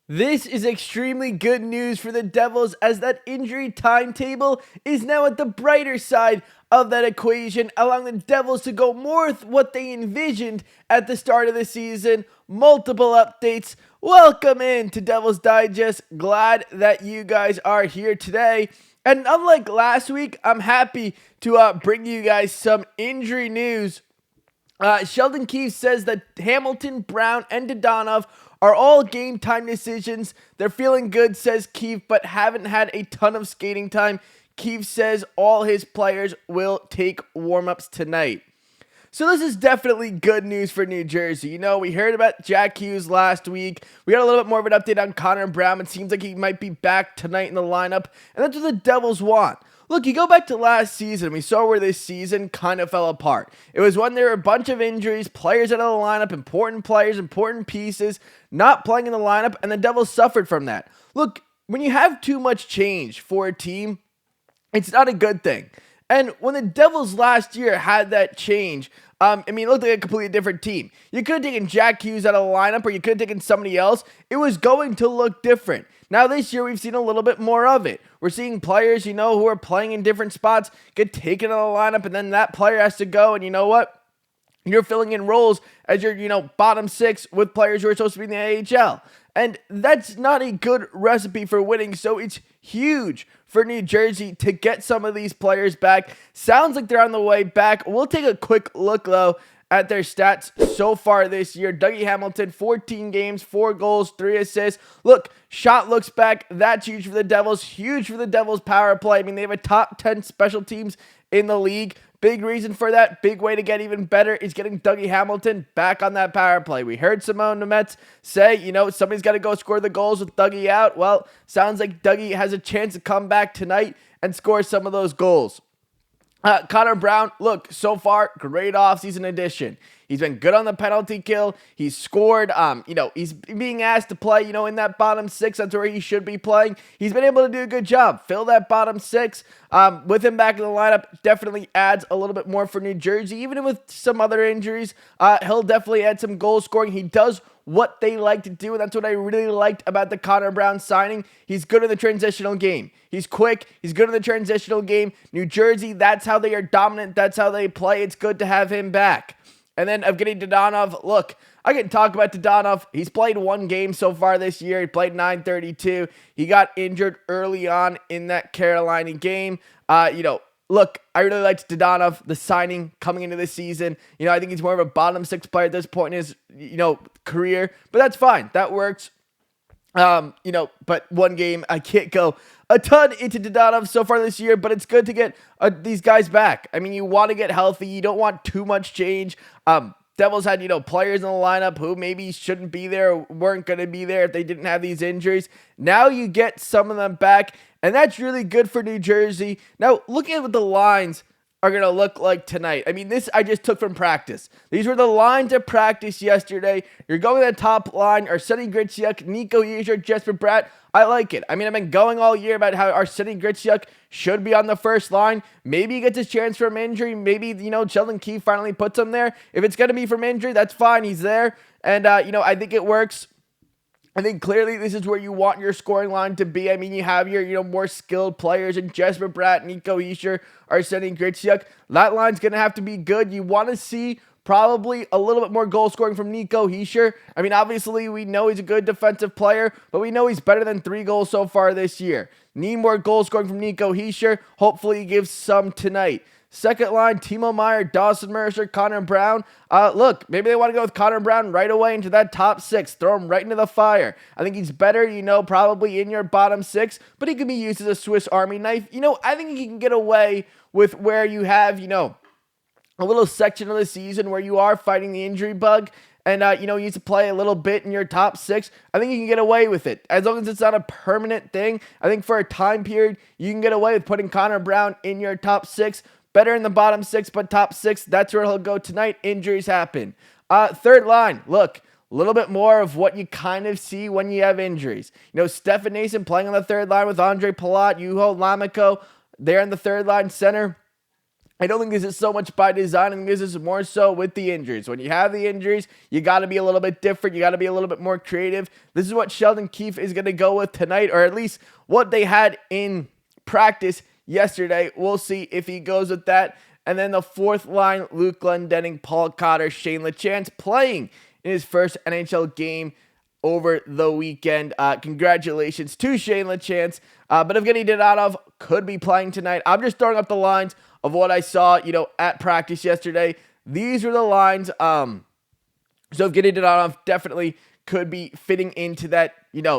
This is extremely good news for the Devils as that injury timetable is now at the brighter side of that equation, allowing the Devils to go more with what they envisioned at the start of the season. Multiple updates. Welcome in to Devils Digest. Glad that you guys are here today. And unlike last week, I'm happy to bring you guys some injury news. Sheldon Keefe says that Hamilton, Brown, and Dadonov are all game time decisions. They're feeling good, says Keefe, but haven't had a ton of skating time. Keefe says all his players will take warm-ups tonight. So this is definitely good news for New Jersey. You know, we heard about Jack Hughes last week. We got a little bit more of an update on Connor Brown. It seems like he might be back tonight in the lineup, and that's what the Devils want. Look, you go back to last season, we saw where this season kind of fell apart. It was when there were a bunch of injuries, players out of the lineup, important players, important pieces, not playing in the lineup, and the Devils suffered from that. Look, when you have too much change for a team, it's not a good thing. And when the Devils last year had that change, it looked like a completely different team. You could have taken Jack Hughes out of the lineup, or you could have taken somebody else. It was going to look different. Now this year, we've seen a little bit more of it. We're seeing players, who are playing in different spots get taken out of the lineup, and then that player has to go, and you know what? You're filling in roles as your, bottom six with players who are supposed to be in the AHL. And that's not a good recipe for winning, so it's huge for New Jersey to get some of these players back. Sounds like they're on the way back. We'll take a quick look, though, at their stats so far this year. Dougie Hamilton, 14 games, 4 goals, 3 assists. Look, shot looks back. That's huge for the Devils. Huge for the Devils power play. They have a top 10 special teams in the league. Big reason for that, big way to get even better is getting Dougie Hamilton back on that power play. We heard Simone Nemec say, somebody's got to go score the goals with Dougie out. Well, sounds like Dougie has a chance to come back tonight and score some of those goals. Connor Brown, look, so far, great offseason addition. He's been good on the penalty kill. He's scored. He's being asked to play, in that bottom six. That's where he should be playing. He's been able to do a good job. Fill that bottom six. With him back in the lineup, definitely adds a little bit more for New Jersey. Even with some other injuries, he'll definitely add some goal scoring. He does what they like to do, and that's what I really liked about the Connor Brown signing. He's good in the transitional game. He's quick. He's good in the transitional game. New Jersey, that's how they are dominant. That's how they play. It's good to have him back. And then Evgenii Dadonov, look, I can talk about Dadonov. He's played 1 game so far this year. He played 932. He got injured early on in that Carolina game. Look, I really liked Dadonov, the signing coming into this season. I think he's more of a bottom 6 player at this point in his, career. But that's fine. That works. But 1 game, I can't go a ton into Dadonov so far this year, but it's good to get these guys back. You want to get healthy. You don't want too much change. Devils had, players in the lineup who maybe shouldn't be there, or weren't going to be there if they didn't have these injuries. Now you get some of them back, and that's really good for New Jersey. Now, looking at what the lines are going to look like tonight. This I just took from practice. These were the lines of practice yesterday. You're going to the top line, Arsenij Gritsiuk, Nico, Hischier, Jesper, Bratt. I like it. I've been going all year about how Arsenij Gritsiuk should be on the first line. Maybe he gets his chance from injury. Maybe, Sheldon Keefe finally puts him there. If it's going to be from injury, that's fine. He's there. And, I think it works. I think clearly this is where you want your scoring line to be. You have your, more skilled players in Jesper, Bratt, Nico, Hischier, Arsenij Gritsiuk. That line's going to have to be good. You want to see probably a little bit more goal scoring from Nico Hischier. Obviously, we know he's a good defensive player, but we know he's better than 3 goals so far this year. Need more goal scoring from Nico Hischier. Hopefully, he gives some tonight. Second line, Timo, Meier, Dawson, Mercer, Connor Brown. Look, maybe they want to go with Connor Brown right away into that top 6. Throw him right into the fire. I think he's better, probably in your bottom 6, but he can be used as a Swiss Army knife. I think he can get away with where you have, a little section of the season where you are fighting the injury bug. And, you need to play a little bit in your top 6. I think you can get away with it. As long as it's not a permanent thing, I think for a time period, you can get away with putting Connor Brown in your top 6. Better in the bottom 6, but top 6, that's where he'll go tonight. Injuries happen. Third line, look, a little bit more of what you kind of see when you have injuries. Stefan Nason playing on the third line with Andre Palat, Juho Lammikko. They're in the third line center. I don't think this is so much by design. I think this is more so with the injuries. When you have the injuries, you got to be a little bit different. You got to be a little bit more creative. This is what Sheldon Keefe is going to go with tonight, or at least what they had in practice yesterday. We'll see if he goes with that. And then the fourth line, Luke Glendening, Paul Cotter, Shane Lachance playing in his first NHL game over the weekend. Congratulations to Shane Lachance. But Evgenii Dadonov could be playing tonight. I'm just throwing up the lines of what I saw, at practice yesterday. These were the lines. So Evgenii Dadonov definitely could be fitting into that,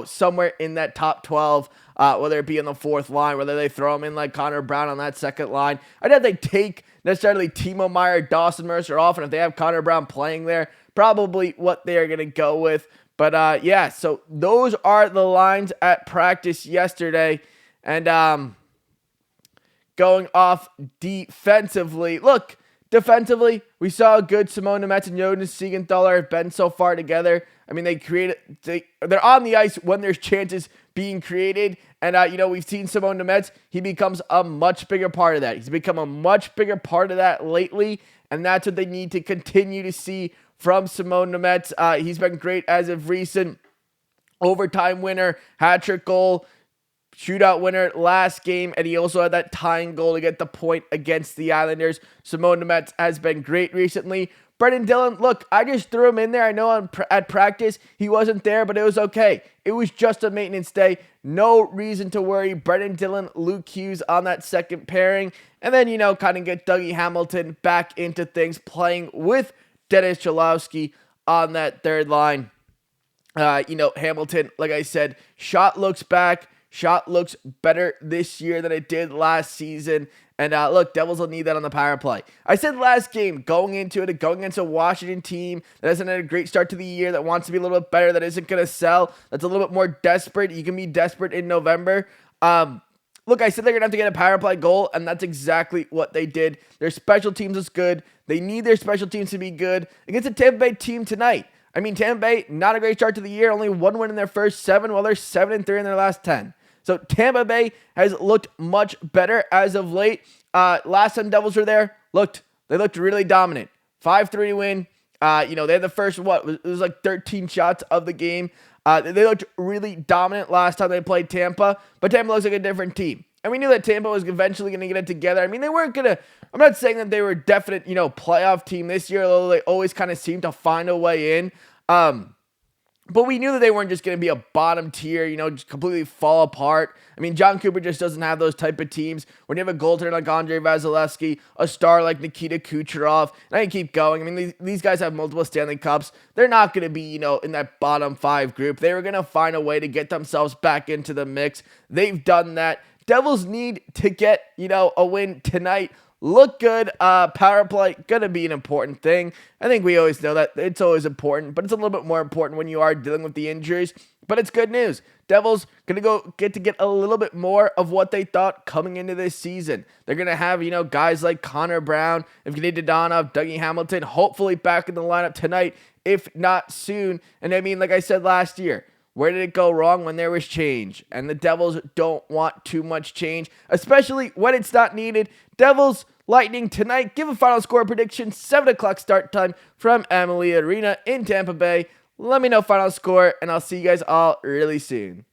somewhere in that top 12, whether it be in the fourth line, whether they throw him in like Connor Brown on that second line. I doubt they take necessarily Timo, Meier, Dawson, Mercer off, and if they have Connor Brown playing there, probably what they're going to go with. But yeah, so those are the lines at practice yesterday. And going off defensively, look, defensively, we saw a good Simon Nemec and Jonas Siegenthaler have been so far together. I mean, they're on the ice when there's chances being created. And, we've seen Simon Nemec. He becomes a much bigger part of that. He's become a much bigger part of that lately. And that's what they need to continue to see from Simon Nemec. He's been great as of recent. Overtime winner, hat-trick goal, shootout winner last game, and he also had that tying goal to get the point against the Islanders. Simon Nemec has been great recently. Brenden Dillon, look, I just threw him in there. I know at practice he wasn't there, but it was okay. It was just a maintenance day. No reason to worry. Brenden Dillon, Luke Hughes on that second pairing. And then, kind of get Dougie Hamilton back into things, playing with Dennis Cholowski on that third line. Hamilton, like I said, shot looks back. Shot looks better this year than it did last season. And look, Devils will need that on the power play. I said last game, going into it, going against a Washington team that hasn't had a great start to the year, that wants to be a little bit better, that isn't going to sell, that's a little bit more desperate. You can be desperate in November. Look, I said they're going to have to get a power play goal, and that's exactly what they did. Their special teams is good. They need their special teams to be good against a Tampa Bay team tonight. I mean, Tampa Bay, not a great start to the year, only one win in their first 7, while they're 7-3 in their last 10. So Tampa Bay has looked much better as of late. Last time Devils were there, they looked really dominant. 5-3 win. They had the first, it was like 13 shots of the game. They looked really dominant last time they played Tampa, but Tampa looks like a different team. And we knew that Tampa was eventually going to get it together. I mean, they weren't going to, I'm not saying that they were a definite, playoff team this year, although they always kind of seem to find a way in. But we knew that they weren't just going to be a bottom tier, just completely fall apart. I mean, John Cooper just doesn't have those type of teams. When you have a goaltender like Andrei Vasilevsky, a star like Nikita Kucherov, and I can keep going. I mean, these guys have multiple Stanley Cups. They're not going to be, in that bottom 5 group. They were going to find a way to get themselves back into the mix. They've done that. Devils need to get, a win tonight. Look good. Power play, going to be an important thing. I think we always know that it's always important, but it's a little bit more important when you are dealing with the injuries. But it's good news. Devils going to get a little bit more of what they thought coming into this season. They're going to have, guys like Connor Brown, Evgenii Dadonov, Dougie Hamilton, hopefully back in the lineup tonight, if not soon. And I mean, like I said last year, where did it go wrong? When there was change. And the Devils don't want too much change, especially when it's not needed. Devils, Lightning tonight. Give a final score prediction. 7 o'clock start time from Amalie Arena in Tampa Bay. Let me know final score, and I'll see you guys all really soon.